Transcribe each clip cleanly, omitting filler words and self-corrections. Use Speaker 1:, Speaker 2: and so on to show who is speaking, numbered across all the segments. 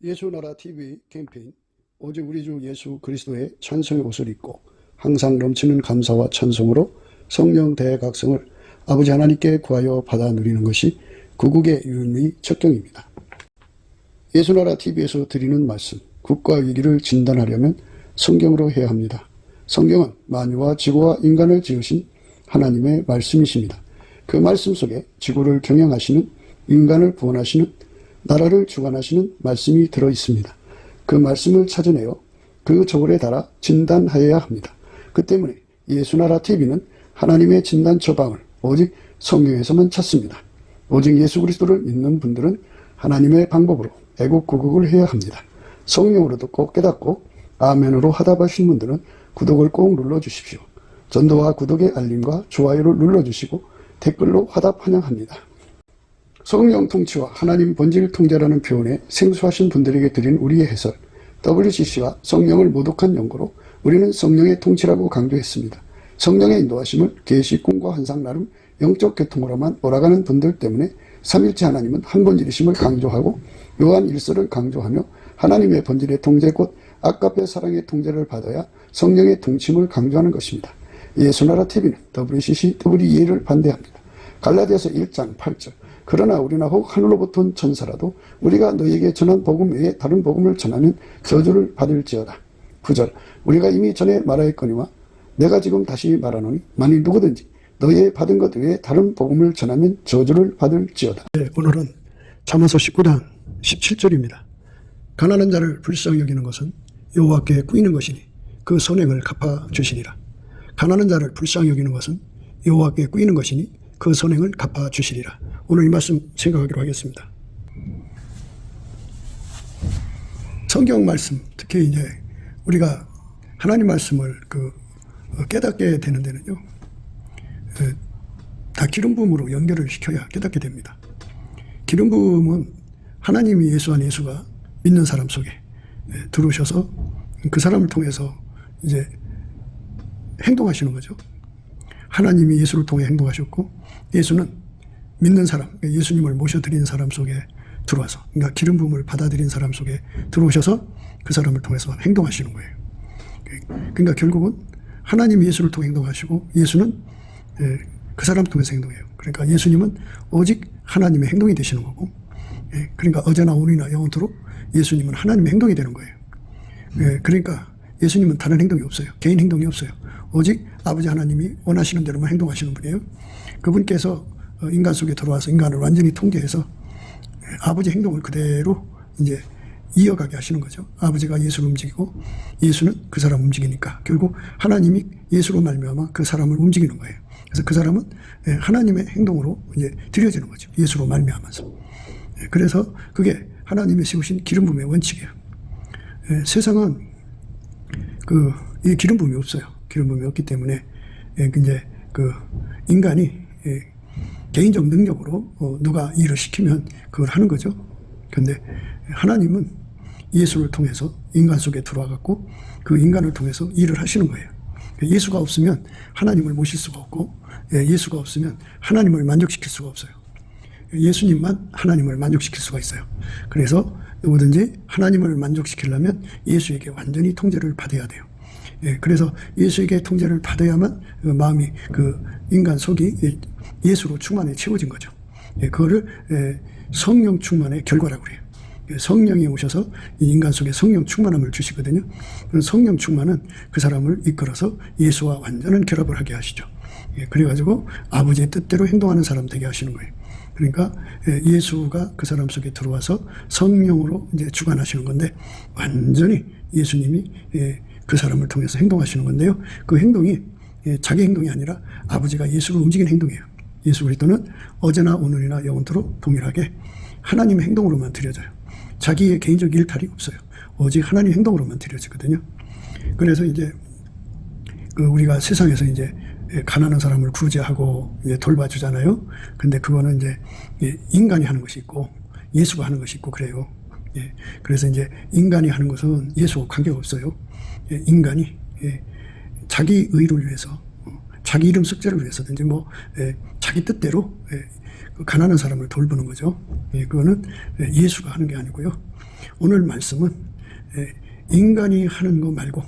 Speaker 1: 예수나라 TV 캠페인 오직 우리 주 예수 그리스도의 찬송의 옷을 입고 항상 넘치는 감사와 찬송으로 성령 대각성을 아버지 하나님께 구하여 받아 누리는 것이 구국의 유일의 척경입니다. 예수나라 TV에서 드리는 말씀, 국가 위기를 진단하려면 성경으로 해야 합니다. 성경은 만유와 지구와 인간을 지으신 하나님의 말씀이십니다. 그 말씀 속에 지구를 경영하시는, 인간을 구원하시는, 나라를 주관하시는 말씀이 들어있습니다. 그 말씀을 찾아내어 그 저울에 달아 진단하여야 합니다. 그 때문에 예수나라 TV는 하나님의 진단 처방을 오직 성경에서만 찾습니다. 오직 예수 그리스도를 믿는 분들은 하나님의 방법으로 애국구국을 해야 합니다. 성령으로 듣고 깨닫고 아멘으로 화답하신 분들은 구독을 꼭 눌러주십시오. 전도와 구독의 알림과 좋아요를 눌러주시고 댓글로 화답 환영합니다. 성령 통치와 하나님 본질 통제라는 표현에 생소하신 분들에게 드린 우리의 해설, WCC가 성령을 모독한 연고로 우리는 성령의 통치라고 강조했습니다. 성령의 인도하심을 계시, 꿈과 환상 나름 영적 계통으로만 몰아가는 분들 때문에 삼일체 하나님은 한 본질이심을 강조하고 요한 1서를 강조하며 하나님의 본질의 통제 곧 아까페 사랑의 통제를 받아야 성령의 통치임을 강조하는 것입니다. 예수나라 TV는 WCC, WEA를 반대합니다. 갈라디아서 1장 8절 그러나 우리나 혹 하늘로부터 온 천사라도 우리가 너희에게 전한 복음 외에 다른 복음을 전하면 저주를 받을지어다. 9절 우리가 이미 전에 말하였거니와 내가 지금 다시 말하노니 만일 누구든지 너희의 받은 것 외에 다른 복음을 전하면 저주를 받을지어다. 네, 오늘은 잠언서 19장 17절입니다. 가난한 자를 불쌍히 여기는 것은 여호와께 꾸이는 것이니 그 선행을 갚아주시리라. 가난한 자를 불쌍히 여기는 것은 여호와께 꾸이는 것이니 그 선행을 갚아주시리라. 오늘 이 말씀 생각하기로 하겠습니다. 성경 말씀, 특히 이제 우리가 하나님 말씀을 깨닫게 되는 데는요, 다 기름 부음으로 연결을 시켜야 깨닫게 됩니다. 기름 부음은 하나님이 예수 안에 예수가 믿는 사람 속에 들어오셔서 그 사람을 통해서 이제 행동하시는 거죠. 하나님이 예수를 통해 행동하셨고 예수는 믿는 사람, 예수님을 모셔드린 사람 속에 들어와서, 그러니까 기름 부음을 받아들인 사람 속에 들어오셔서 그 사람을 통해서 행동하시는 거예요. 그러니까 결국은 하나님이 예수를 통해 행동하시고 예수는 그 사람 통해서 행동해요. 그러니까 예수님은 오직 하나님의 행동이 되시는 거고, 그러니까 어제나 오늘이나 영원토록 예수님은 하나님의 행동이 되는 거예요. 그러니까 예수님은 다른 행동이 없어요. 개인 행동이 없어요. 오직 아버지 하나님이 원하시는 대로만 행동하시는 분이에요. 그분께서 인간 속에 들어와서 인간을 완전히 통제해서 아버지 행동을 그대로 이제 이어가게 하시는 거죠. 아버지가 예수를 움직이고 예수는 그 사람 움직이니까 결국 하나님이 예수로 말미암아 그 사람을 움직이는 거예요. 그래서 그 사람은 하나님의 행동으로 이제 드려지는 거죠. 예수로 말미암아서. 그래서 그게 하나님이 세우신 기름 부음의 원칙이에요. 세상은 이 기름 부음이 없어요. 기름 부음이 없기 때문에 이제 인간이 개인적 능력으로 누가 일을 시키면 그걸 하는 거죠. 그런데 하나님은 예수를 통해서 인간 속에 들어와 갖고 그 인간을 통해서 일을 하시는 거예요. 예수가 없으면 하나님을 모실 수가 없고 예수가 없으면 하나님을 만족시킬 수가 없어요. 예수님만 하나님을 만족시킬 수가 있어요. 그래서 누구든지 하나님을 만족시키려면 예수에게 완전히 통제를 받아야 돼요. 그래서 예수에게 통제를 받아야만 마음이 인간 속이 예수로 충만해 채워진 거죠. 그거를 성령 충만의 결과라고 그래요. 성령이 오셔서 인간 속에 성령 충만함을 주시거든요. 성령 충만은 그 사람을 이끌어서 예수와 완전한 결합을 하게 하시죠. 그래가지고 아버지의 뜻대로 행동하는 사람 되게 하시는 거예요. 그러니까 예수가 그 사람 속에 들어와서 성령으로 이제 주관하시는 건데 완전히 예수님이 그 사람을 통해서 행동하시는 건데요. 그 행동이 자기 행동이 아니라 아버지가 예수를 움직이는 행동이에요. 예수 그리스도는 어제나 오늘이나 영원토록 동일하게 하나님의 행동으로만 드려져요. 자기의 개인적 일탈이 없어요. 오직 하나님 행동으로만 드려지거든요. 그래서 이제 우리가 세상에서 이제 가난한 사람을 구제하고 이제 돌봐주잖아요. 근데 그거는 이제 인간이 하는 것이 있고 예수가 하는 것이 있고 그래요. 그래서 이제 인간이 하는 것은 예수와 관계가 없어요. 인간이 자기 의를 위해서, 자기 이름 썩죄를 위해서든지 자기 뜻대로 가난한 사람을 돌보는 거죠. 그거는 예수가 하는 게 아니고요. 오늘 말씀은 인간이 하는 거 말고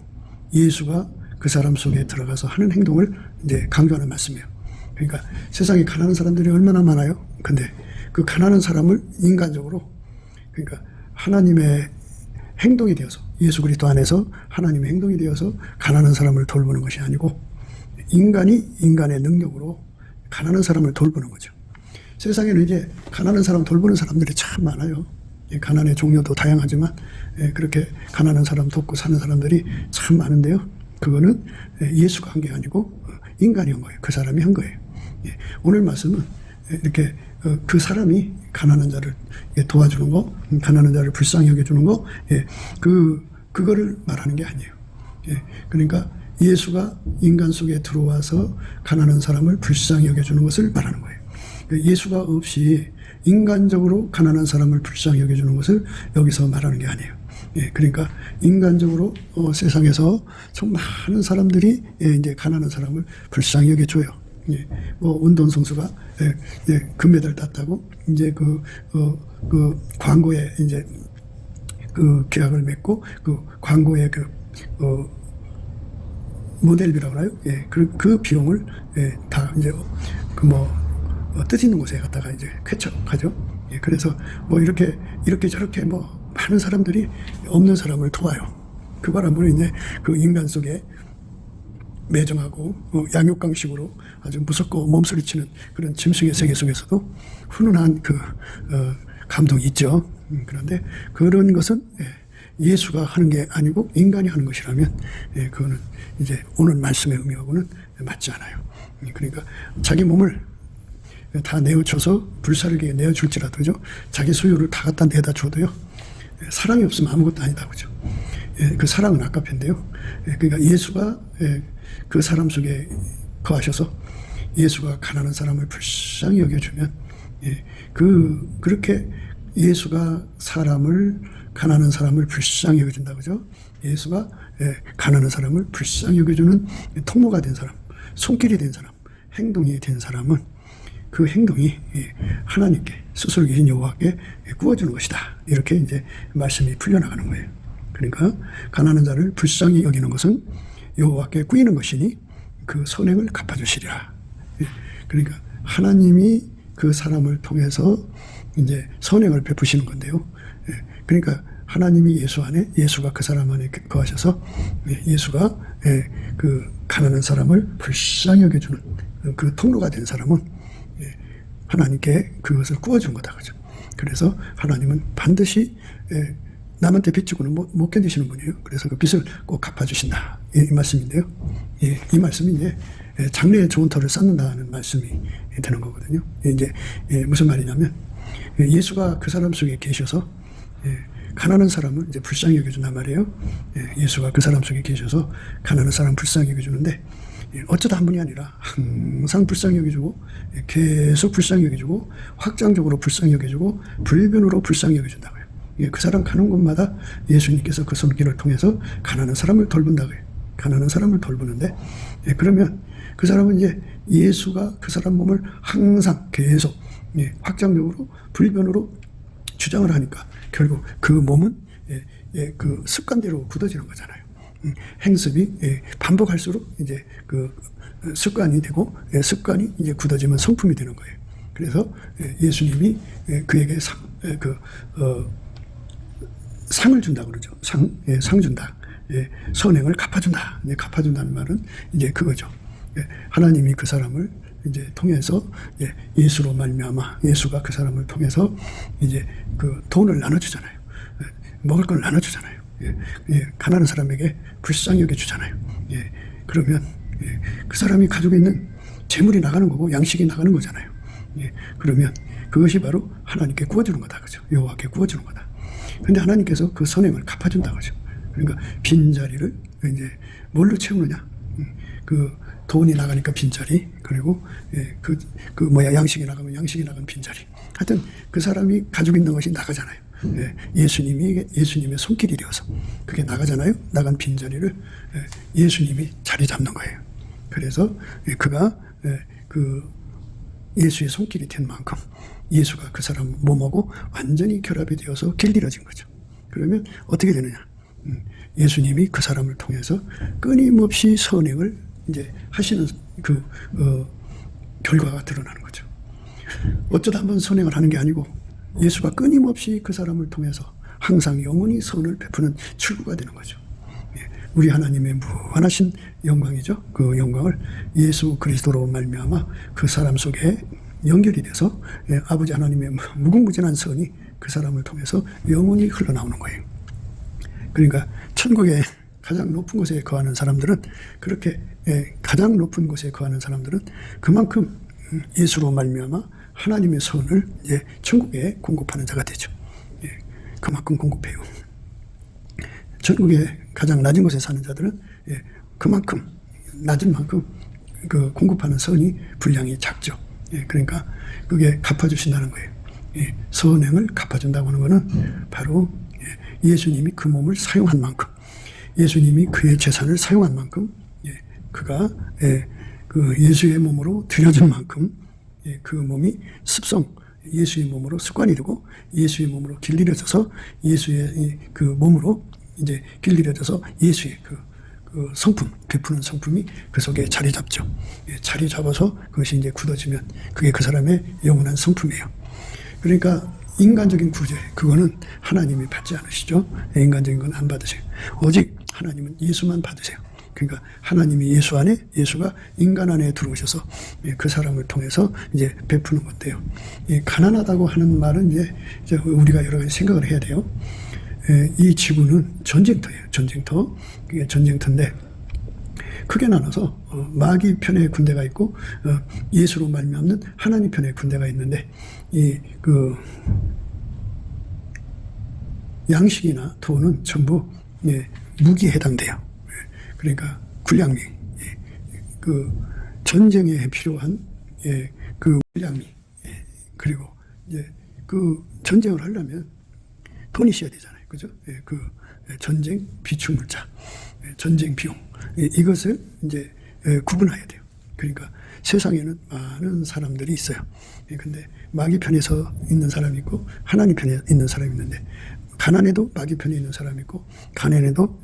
Speaker 1: 예수가 그 사람 속에 들어가서 하는 행동을 이제 강조하는 말씀이에요. 그러니까 세상에 가난한 사람들이 얼마나 많아요. 근데 그 가난한 사람을 인간적으로, 그러니까 하나님의 행동이 되어서, 예수 그리스도 안에서 하나님의 행동이 되어서 가난한 사람을 돌보는 것이 아니고 인간이 인간의 능력으로 가난한 사람을 돌보는 거죠. 세상에는 이제 가난한 사람 돌보는 사람들이 참 많아요. 가난의 종류도 다양하지만 그렇게 가난한 사람 돕고 사는 사람들이 참 많은데요. 그거는 예수가 한 게 아니고 인간이 한 거예요. 그 사람이 한 거예요. 오늘 말씀은 이렇게 그 사람이 가난한 자를 도와주는 거, 가난한 자를 불쌍히 여겨주는 거, 그거를 말하는 게 아니에요. 그러니까 예수가 인간 속에 들어와서 가난한 사람을 불쌍히 여겨주는 것을 말하는 거예요. 예수가 없이 인간적으로 가난한 사람을 불쌍히 여겨주는 것을 여기서 말하는 게 아니에요. 그러니까 인간적으로 세상에서 좀 많은 사람들이 이제 가난한 사람을 불쌍히 여겨줘요. 뭐 운동선수가 금메달 땄다고 이제 그 광고에 이제 그 계약을 맺고 그 광고에 모델비라고 하나요? 그 비용을 다 이제 뜻 있는 곳에 갖다가 이제 쾌척하죠. 그래서 뭐 이렇게 저렇게 뭐 많은 사람들이 없는 사람을 도와요. 그 바람으로 이제 그 인간 속에 매정하고 양육강식으로 아주 무섭고 몸소리치는 그런 짐승의 세계 속에서도 훈훈한 감동이 있죠. 그런데 그런 것은 예수가 하는 게 아니고 인간이 하는 것이라면 그거는 이제 오늘 말씀의 의미하고는 맞지 않아요. 그러니까 자기 몸을 다 내어줘서 불사르게 내어줄지라도죠. 자기 소유를 다 갖다 내다 줘도요. 사랑이 없으면 아무것도 아니다. 그죠? 그 사랑은 아깝인데요. 그러니까 예수가 그 사람 속에 거하셔서 예수가 가난한 사람을 불쌍히 여겨주면 그렇게 예수가 가난한 사람을 불쌍히 여겨준다. 그죠? 예수가 가난한 사람을 불쌍히 여겨주는 통로가 된 사람, 손길이 된 사람, 행동이 된 사람은 그 행동이 하나님께 스스로 계신 여호와께 구워주는 것이다. 이렇게 이제 말씀이 풀려나가는 거예요. 그러니까 가난한 자를 불쌍히 여기는 것은 여호와께 꾸이는 것이니 그 선행을 갚아주시리라. 그러니까 하나님이 그 사람을 통해서 이제 선행을 베푸시는 건데요. 그러니까 하나님이 예수 안에, 예수가 그 사람 안에 거하셔서 예수가 그 가난한 사람을 불쌍히 여겨주는 그 통로가 된 사람은 하나님께 그것을 구워준 거다. 그죠? 그래서 하나님은 반드시 남한테 빚지고는 못 견디시는 분이에요. 그래서 그 빚을 꼭 갚아주신다. 이 말씀인데요. 이 말씀이 이제 장래에 좋은 터를 쌓는다는 말씀이 되는 거거든요. 이제 무슨 말이냐면 예수가 그 사람 속에 계셔서 가난한 사람을 이제 불쌍히 여겨준단 말이에요. 예수가 그 사람 속에 계셔서 가난한 사람 불쌍히 여겨주는데 어쩌다 한 분이 아니라 항상 불쌍히 여겨주고 계속 불쌍히 여겨주고 확장적으로 불쌍히 여겨주고 불변으로 불쌍히 여겨준다고요. 그 사람 가는 곳마다 예수님께서 그 손길을 통해서 가난한 사람을 돌본다고요. 가난한 사람을 돌보는데 그러면 그 사람은 이제 예수가 그 사람 몸을 항상 계속 확장적으로 불변으로 주장을 하니까 결국 그 몸은 그 습관대로 굳어지는 거잖아요. 행습이 반복할수록 이제 그 습관이 되고 습관이 이제 굳어지면 성품이 되는 거예요. 그래서 예수님이 그에게 상을 준다고 그러죠. 상 준다. 선행을 갚아준다. 갚아준다는 말은 이제 그거죠. 하나님이 그 사람을 이제 통해서 예수로 말미암아 예수가 그 사람을 통해서 이제 그 돈을 나눠주잖아요. 먹을 걸 나눠주잖아요. 가난한 사람에게 불쌍히 여겨주잖아요. 그러면 그 사람이 가지고 있는 재물이 나가는 거고 양식이 나가는 거잖아요. 그러면 그것이 바로 하나님께 구워주는 거다. 그죠? 여호와께 구워주는 거다. 근데 하나님께서 그 선행을 갚아준다. 그죠? 그러니까 빈자리를 이제 뭘로 채우느냐? 그 돈이 나가니까 빈자리, 그리고 양식이 나가면 양식이 나간 빈자리. 하여튼 그 사람이 가지고 있는 것이 나가잖아요. 예수님의 손길이 되어서 그게 나가잖아요. 나간 빈자리를 예수님이 자리 잡는 거예요. 그래서 그가 그 예수의 손길이 된 만큼 예수가 그 사람 몸하고 완전히 결합이 되어서 길들여진 거죠. 그러면 어떻게 되느냐? 예수님이 그 사람을 통해서 끊임없이 선행을 이제 하시는 결과가 드러나는 거죠. 어쩌다 한번 선행을 하는 게 아니고 예수가 끊임없이 그 사람을 통해서 항상 영원히 선을 베푸는 출구가 되는 거죠. 우리 하나님의 무한하신 영광이죠. 그 영광을 예수 그리스도로 말미암아 그 사람 속에 연결이 돼서 아버지 하나님의 무궁무진한 선이 그 사람을 통해서 영원히 흘러나오는 거예요. 그러니까 천국의 가장 높은 곳에 거하는 사람들은 그렇게 가장 높은 곳에 거하는 사람들은 그만큼 예수로 말미암아 하나님의 선을 이제 천국에 공급하는 자가 되죠. 그만큼 공급해요. 천국의 가장 낮은 곳에 사는 자들은 그만큼 낮은 만큼 그 공급하는 선이 분량이 작죠. 그러니까 그게 갚아주신다는 거예요. 선행을 갚아준다고 하는 것은 바로 예수님이 그 몸을 사용한 만큼, 예수님이 그의 재산을 사용한 만큼, 그가 그 예수의 몸으로 들여진 만큼 그 몸이 예수의 몸으로 습관이 되고 예수의 몸으로 길들여져서 예수의 그 몸으로 이제 길들여져서 예수의 그 성품, 베푸는 성품이 그 속에 자리 잡죠. 자리 잡아서 그것이 이제 굳어지면 그게 그 사람의 영원한 성품이에요. 그러니까 인간적인 구제, 그거는 하나님이 받지 않으시죠. 인간적인 건 안 받으세요. 오직 하나님은 예수만 받으세요. 그러니까 하나님이 예수 안에, 예수가 인간 안에 들어오셔서 그 사람을 통해서 이제 베푸는 건데요. 가난하다고 하는 말은 이제 우리가 여러 가지 생각을 해야 돼요. 이 지구는 전쟁터예요. 전쟁터. 그게 전쟁터인데 크게 나눠서 마귀 편의 군대가 있고 예수로 말미암는 하나님 편의 군대가 있는데 그 양식이나 돈은 전부 무기에 해당돼요. 그러니까 군량미, 그 전쟁에 필요한 그 군량미, 그리고 이제 그 전쟁을 하려면 돈이 있어야 되잖아요, 그죠? 그 전쟁 비축물자, 전쟁 비용, 이것을 이제 구분해야 돼요. 그러니까 세상에는 많은 사람들이 있어요. 근데 마귀 편에서 있는 사람이 있고 하나님 편에 있는 사람이 있는데, 가난해도 마귀 편에 있는 사람이 있고 가난해도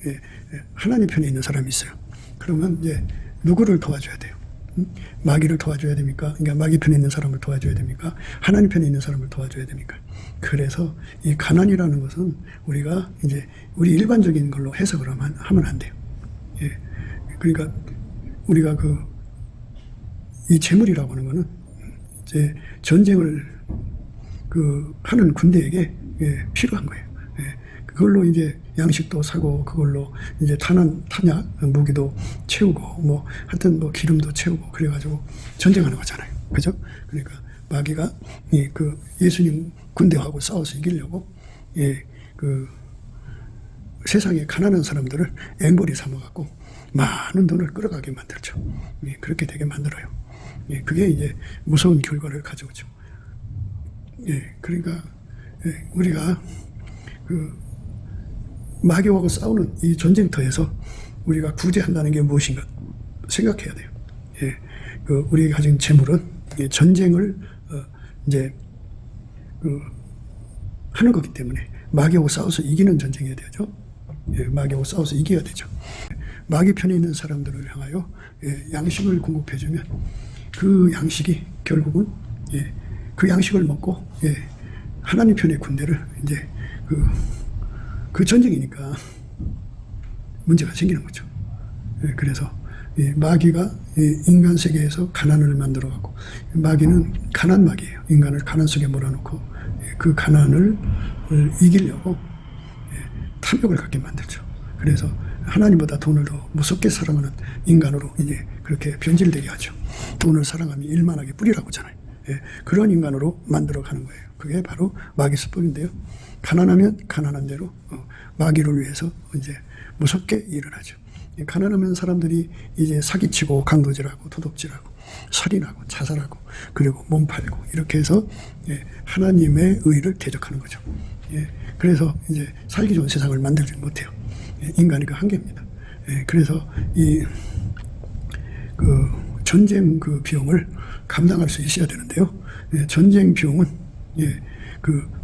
Speaker 1: 하나님 편에 있는 사람이 있어요. 그러면 이제 누구를 도와줘야 돼요? 마귀를 도와줘야 됩니까? 그러니까 마귀 편에 있는 사람을 도와줘야 됩니까? 하나님 편에 있는 사람을 도와줘야 됩니까? 그래서 이 가난이라는 것은 우리가 이제 우리 일반적인 걸로 해석을 하면 안 돼요. 그러니까 우리가 이 재물이라고 하는 거는 이제 전쟁을 하는 군대에게 필요한 거예요. 그걸로 이제 양식도 사고 그걸로 이제 탄약 무기도 채우고 뭐 하여튼 뭐 기름도 채우고 그래가지고 전쟁하는 거잖아요. 그죠? 그러니까 마귀가 예수님 군대하고 싸워서 이기려고 그 세상에 가난한 사람들을 앵벌이 삼아갖고 많은 돈을 끌어가게 만들죠. 그렇게 되게 만들어요. 그게 이제 무서운 결과를 가져오죠. 그러니까 우리가 마귀하고 싸우는 이 전쟁터에서 우리가 구제한다는 게 무엇인가 생각해야 돼요. 우리가 가진 재물은 전쟁을 이제 하는 거기 때문에 마귀하고 싸워서 이기는 전쟁이어야 되죠. 마귀하고 싸워서 이겨야 되죠. 마귀 편에 있는 사람들을 향하여 양식을 공급해주면 그 양식이 결국은 그 양식을 먹고 하나님 편의 군대를 이제 그 전쟁이니까 문제가 생기는 거죠. 그래서 마귀가 인간 세계에서 가난을 만들어 갖고, 마귀는 가난 마귀예요. 인간을 가난 속에 몰아놓고 그 가난을 이기려고 탐욕을 갖게 만들죠. 그래서 하나님보다 돈을 더 무섭게 사랑하는 인간으로 이제 그렇게 변질되게 하죠. 돈을 사랑하면 일만하게 뿌리라고 하잖아요. 그런 인간으로 만들어 가는 거예요. 그게 바로 마귀 수법인데요. 가난하면 가난한 대로 마귀를 위해서 이제 무섭게 일어나죠. 가난하면 사람들이 이제 사기치고 강도질하고 도둑질하고 살인하고 자살하고 그리고 몸 팔고 이렇게 해서 하나님의 의를 대적하는 거죠. 그래서 이제 살기 좋은 세상을 만들지 못해요. 인간의 그 한계입니다. 그래서 전쟁 비용을 감당할 수 있어야 되는데요. 전쟁 비용은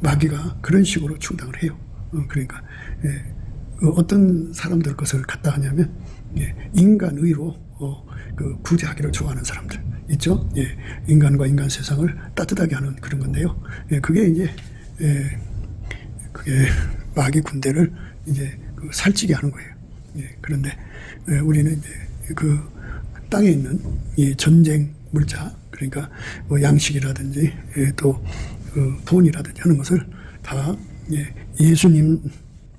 Speaker 1: 마귀가 그런 식으로 충당을 해요. 그러니까 어떤 사람들 것을 갖다 하냐면 인간의로 그 구제하기를 좋아하는 사람들 있죠. 인간과 인간 세상을 따뜻하게 하는 그런 건데요. 그게 이제 그게 마귀 군대를 이제 살찌게 하는 거예요. 그런데 우리는 이제 그 땅에 있는 이 전쟁 물자, 그러니까 뭐 양식이라든지 또 돈이라든지 하는 것을 다 예수님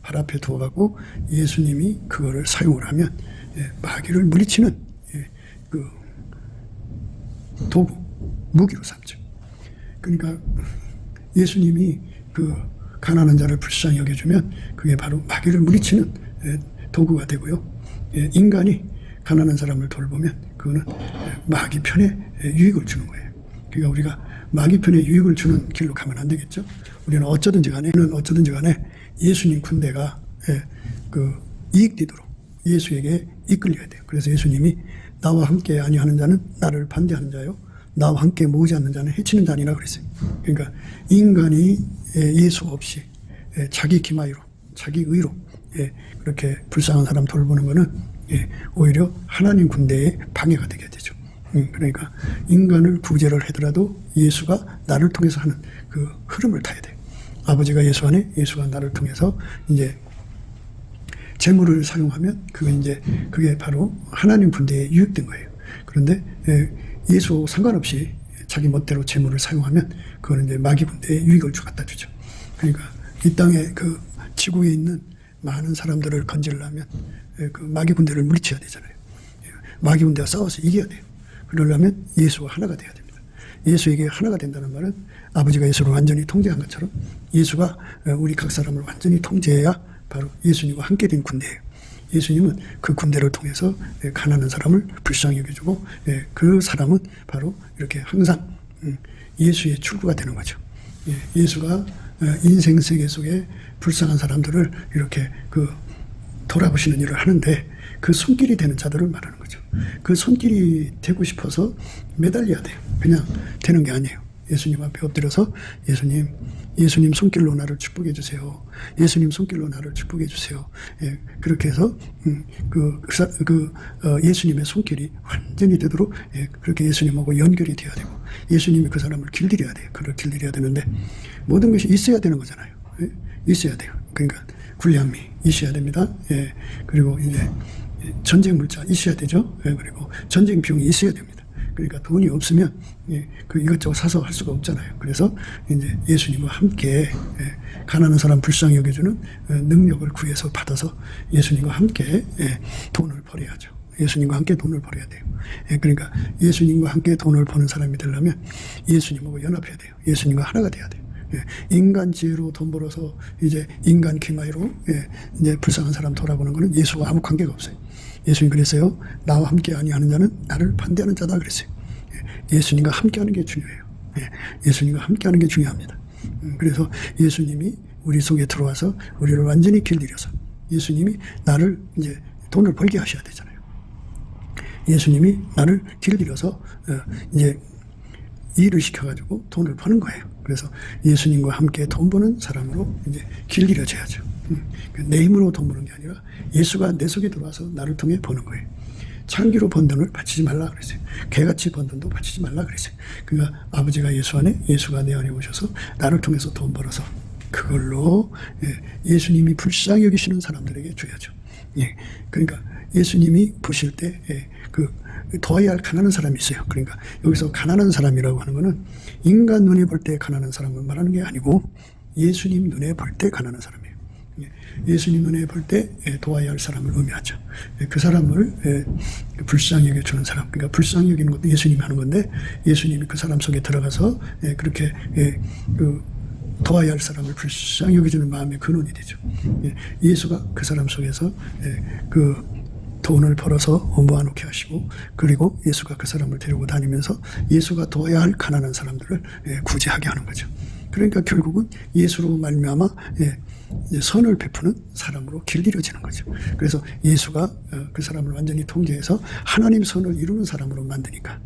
Speaker 1: 발 앞에 두어가고 예수님이 그거를 사용을 하면 마귀를 물리치는 그 도구, 무기로 삼죠. 그러니까 예수님이 그 가난한 자를 불쌍히 여겨주면 그게 바로 마귀를 물리치는 도구가 되고요. 인간이 가난한 사람을 돌보면 그거는 마귀 편에 유익을 주는 거예요. 그러니까 우리가 마귀 편에 유익을 주는 길로 가면 안 되겠죠. 우리는 어쩌든지 간에 예수님 군대가 그 이익되도록 예수에게 이끌려야 돼요. 그래서 예수님이 나와 함께 아니하는 자는 나를 반대하는 자요, 나와 함께 모으지 않는 자는 해치는 자니라 그랬어요. 그러니까 인간이 예수 없이 자기 기마이로, 자기 의로 그렇게 불쌍한 사람 돌보는 거는 오히려 하나님 군대의 방해가 되게 되죠. 그러니까 인간을 구제를 하더라도 예수가 나를 통해서 하는 그 흐름을 타야 돼요. 아버지가 예수 안에, 예수가 나를 통해서 이제 재물을 사용하면 그게 바로 하나님 군대에 유익된 거예요. 그런데 예수 상관없이 자기 멋대로 재물을 사용하면 그거는 이제 마귀 군대에 유익을 갖다 주죠. 그러니까 이 땅에 그 지구에 있는 많은 사람들을 건지려면 그 마귀 군대를 물리쳐야 되잖아요. 마귀 군대와 싸워서 이겨야 돼요. 그러려면 예수가 하나가 돼야 됩니다. 예수에게 하나가 된다는 말은 아버지가 예수를 완전히 통제한 것처럼 예수가 우리 각 사람을 완전히 통제해야 바로 예수님과 함께 된 군대예요. 예수님은 그 군대를 통해서 가난한 사람을 불쌍히 여겨주고 그 사람은 바로 이렇게 항상 예수의 출구가 되는 거죠. 예수가 인생 세계 속에 불쌍한 사람들을 이렇게 돌아보시는 일을 하는데 그 손길이 되는 자들을 말하는 거죠. 그 손길이 되고 싶어서 매달려야 돼요. 그냥 되는 게 아니에요. 예수님 앞에 엎드려서 예수님 손길로 나를 축복해 주세요. 예수님 손길로 나를 축복해 주세요. 그렇게 해서 예수님의 손길이 완전히 되도록 그렇게 예수님하고 연결이 되어야 되고 예수님이 그 사람을 길들여야 돼요. 그를 길들여야 되는데 모든 것이 있어야 되는 거잖아요. 있어야 돼요. 그러니까 군량미 있어야 됩니다. 그리고 이제 전쟁 물자 있어야 되죠. 그리고 전쟁 비용이 있어야 됩니다. 그러니까 돈이 없으면 이것저것 사서 할 수가 없잖아요. 그래서 이제 예수님과 함께 가난한 사람 불쌍히 여겨주는 능력을 구해서 받아서 예수님과 함께 돈을 벌어야죠. 예수님과 함께 돈을 벌어야 돼요. 그러니까 예수님과 함께 돈을 버는 사람이 되려면 예수님하고 연합해야 돼요. 예수님과 하나가 돼야 돼요. 인간 지혜로 돈 벌어서 이제 인간 기마이로 이제 불쌍한 사람 돌아보는 것은 예수와 아무 관계가 없어요. 예수님 그랬어요. 나와 함께 아니하는 자는 나를 반대하는 자다 그랬어요. 예수님과 함께하는 게 중요해요. 예수님과 함께하는 게 중요합니다. 그래서 예수님이 우리 속에 들어와서 우리를 완전히 길들여서 예수님이 나를 이제 돈을 벌게 하셔야 되잖아요. 예수님이 나를 길들여서 이제 일을 시켜가지고 돈을 버는 거예요. 그래서 예수님과 함께 돈 버는 사람으로 이제 길들여져야죠. 내 힘으로 돈 버는 게 아니라 예수가 내 속에 들어와서 나를 통해 버는 거예요. 창기로 번 돈을 바치지 말라 그랬어요. 개같이 번 돈도 바치지 말라 그랬어요. 그러니까 아버지가 예수 안에, 예수가 내 안에 오셔서 나를 통해서 돈 벌어서 그걸로 예수님이 불쌍히 여기시는 사람들에게 줘야죠. 그러니까 예수님이 보실 때 도와야 할 가난한 사람이 있어요. 그러니까 여기서 가난한 사람이라고 하는 거는 인간 눈에 볼 때 가난한 사람을 말하는 게 아니고 예수님 눈에 볼 때 가난한 사람이에요. 예수님 눈에 볼 때 도와야 할 사람을 의미하죠. 그 사람을 불쌍히 여겨주는 사람, 그러니까 불쌍히 여기는 것도 예수님이 하는 건데 예수님이 그 사람 속에 들어가서 그렇게 도와야 할 사람을 불쌍히 여겨주는 마음의 근원이 되죠. 예수가 그 사람 속에서 돈을 벌어서 모아놓게 하시고 그리고 예수가 그 사람을 데리고 다니면서 예수가 도와야 할 가난한 사람들을 구제하게 하는 거죠. 그러니까 결국은 예수로 말미암아 선을 베푸는 사람으로 길들여지는 거죠. 그래서 예수가 그 사람을 완전히 통제해서 하나님 선을 이루는 사람으로 만드니까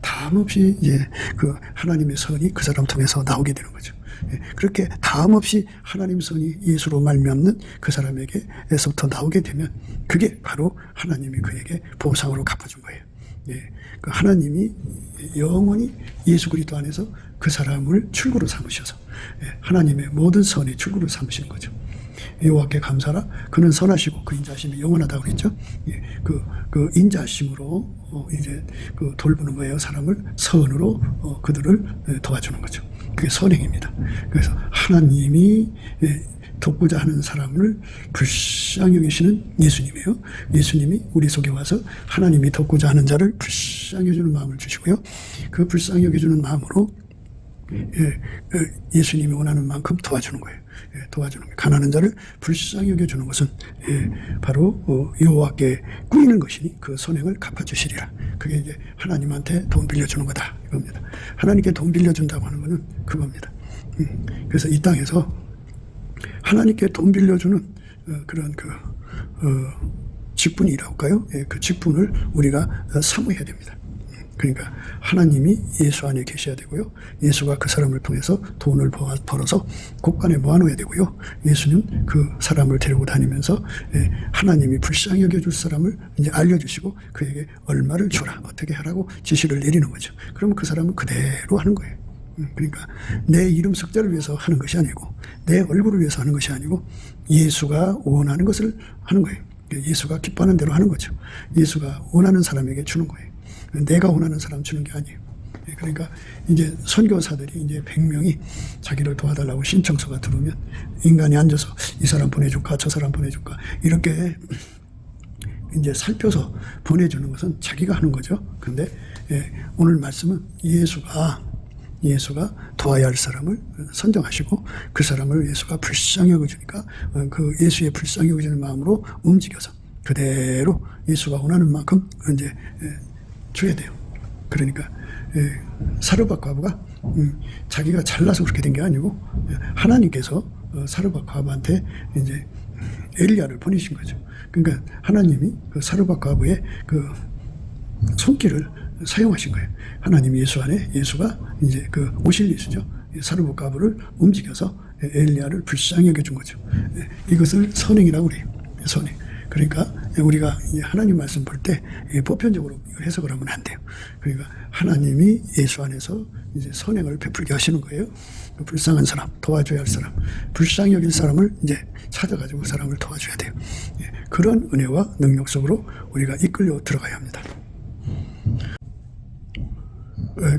Speaker 1: 다음없이 이제 그 하나님의 선이 그 사람 통해서 나오게 되는 거죠. 그렇게 다음 없이 하나님 선이 예수로 말미암는 그 사람에게서부터 나오게 되면 그게 바로 하나님이 그에게 보상으로 갚아준 거예요. 그 하나님이 영원히 예수 그리스도 안에서 그 사람을 출구로 삼으셔서 하나님의 모든 선의 출구로 삼으시는 거죠. 여호와께 감사라. 그는 선하시고 그 인자하심이 영원하다고 그랬죠. 그 인자하심으로 이제 그 돌보는 거예요. 사람을 선으로 그들을 도와주는 거죠. 그게 선행입니다. 그래서 하나님이 돕고자 하는 사람을 불쌍히 여기시는 예수님이에요. 예수님이 우리 속에 와서 하나님이 돕고자 하는 자를 불쌍히 여기는 마음을 주시고요. 그 불쌍히 여기주는 마음으로 예수님이 원하는 만큼 도와주는 거예요. 도와주는 거예요. 가난한 자를 불쌍히 여겨주는 것은 바로 여호와께 꾸이는 것이니 그 선행을 갚아주시리라. 그게 이제 하나님한테 돈 빌려주는 거다 이겁니다. 하나님께 돈 빌려준다고 하는 것은 그겁니다. 그래서 이 땅에서 하나님께 돈 빌려주는 그런 직분이라고 할까요? 그 직분을 우리가 사모해야 됩니다. 그러니까 하나님이 예수 안에 계셔야 되고요. 예수가 그 사람을 통해서 돈을 벌어서 곳간에 모아놓아야 되고요. 예수는 그 사람을 데리고 다니면서 하나님이 불쌍히 여겨줄 사람을 이제 알려주시고 그에게 얼마를 주라, 어떻게 하라고 지시를 내리는 거죠. 그러면 그 사람은 그대로 하는 거예요. 그러니까 내 이름 석자를 위해서 하는 것이 아니고 내 얼굴을 위해서 하는 것이 아니고 예수가 원하는 것을 하는 거예요. 예수가 기뻐하는 대로 하는 거죠. 예수가 원하는 사람에게 주는 거예요. 내가 원하는 사람 주는 게 아니에요. 그러니까 이제 선교사들이 이제 100명이 자기를 도와달라고 신청서가 들어오면 인간이 앉아서 이 사람 보내줄까 저 사람 보내줄까 이렇게 이제 살펴서 보내주는 것은 자기가 하는 거죠. 근데 오늘 말씀은 예수가 도와야 할 사람을 선정하시고 그 사람을 예수가 불쌍히 여겨주니까 그 예수의 불쌍히 여겨주는 마음으로 움직여서 그대로 예수가 원하는 만큼 이제 줘야 돼요. 그러니까 사르밧 과부가 자기가 잘나서 그렇게 된 게 아니고 하나님께서 사르밧 과부한테 이제 엘리야를 보내신 거죠. 그러니까 하나님이 그 사르밧 과부의 그 손길을 사용하신 거예요. 하나님 예수 안에 예수가 이제 그 오실 예수죠. 사르밧 과부를 움직여서 엘리야를 불쌍히 여겨준 거죠. 이것을 선행이라고 그래요. 선행. 그러니까 우리가 하나님 말씀 볼 때 보편적으로 해석을 하면 안 돼요. 그러니까 하나님이 예수 안에서 이제 선행을 베풀게 하시는 거예요. 불쌍한 사람, 도와줘야 할 사람, 불쌍히 여길 사람을 이제 찾아가지고 그 사람을 도와줘야 돼요. 그런 은혜와 능력 속으로 우리가 이끌려 들어가야 합니다.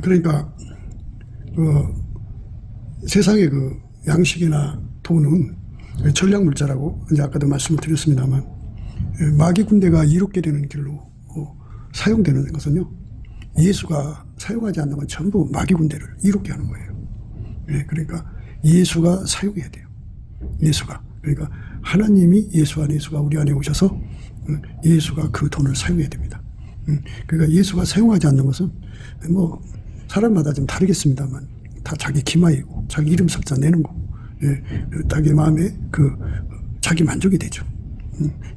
Speaker 1: 그러니까 세상의 그 양식이나 돈은 전략물자라고 이제 아까도 말씀을 드렸습니다만 마귀 군대가 이롭게 되는 길로 사용되는 것은요, 예수가 사용하지 않는 건 전부 마귀 군대를 이롭게 하는 거예요. 그러니까 예수가 사용해야 돼요. 예수가. 그러니까 하나님이 예수 안에, 예수가 우리 안에 오셔서 예수가 그 돈을 사용해야 됩니다. 그러니까 예수가 사용하지 않는 것은 뭐 사람마다 좀 다르겠습니다만 다 자기 기마이고 자기 이름 석자 내는 거, 자기 마음에 그 자기 만족이 되죠.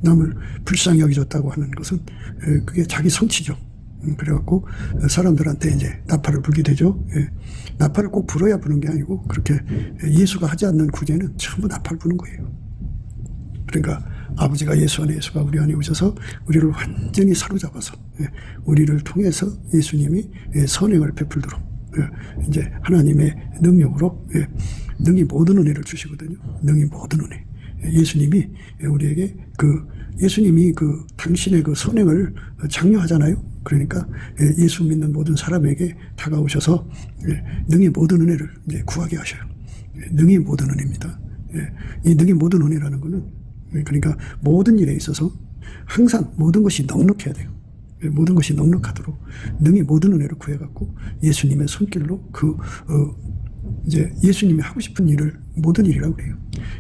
Speaker 1: 남을 불쌍히 여겨줬다고 하는 것은 그게 자기 성취죠. 그래갖고 사람들한테 이제 나팔을 불게 되죠. 나팔을 꼭 불어야 부는 게 아니고 그렇게 예수가 하지 않는 구제는 전부 나팔 부는 거예요. 그러니까 아버지가 예수 안에, 예수가 우리 안에 오셔서 우리를 완전히 사로잡아서 우리를 통해서 예수님이 선행을 베풀도록 이제 하나님의 능력으로 능히 모든 은혜를 주시거든요. 능히 모든 은혜. 예수님이 우리에게 예수님이 당신의 그 선행을 장려하잖아요. 그러니까 예수 믿는 모든 사람에게 다가오셔서 능히 모든 은혜를 이제 구하게 하셔요. 능히 모든 은혜입니다. 이 능히 모든 은혜라는 것은 그러니까 모든 일에 있어서 항상 모든 것이 넉넉해야 돼요. 모든 것이 넉넉하도록 능히 모든 은혜를 구해갖고 예수님의 손길로 이제 예수님이 하고 싶은 일을 모든 일이라고 그래요.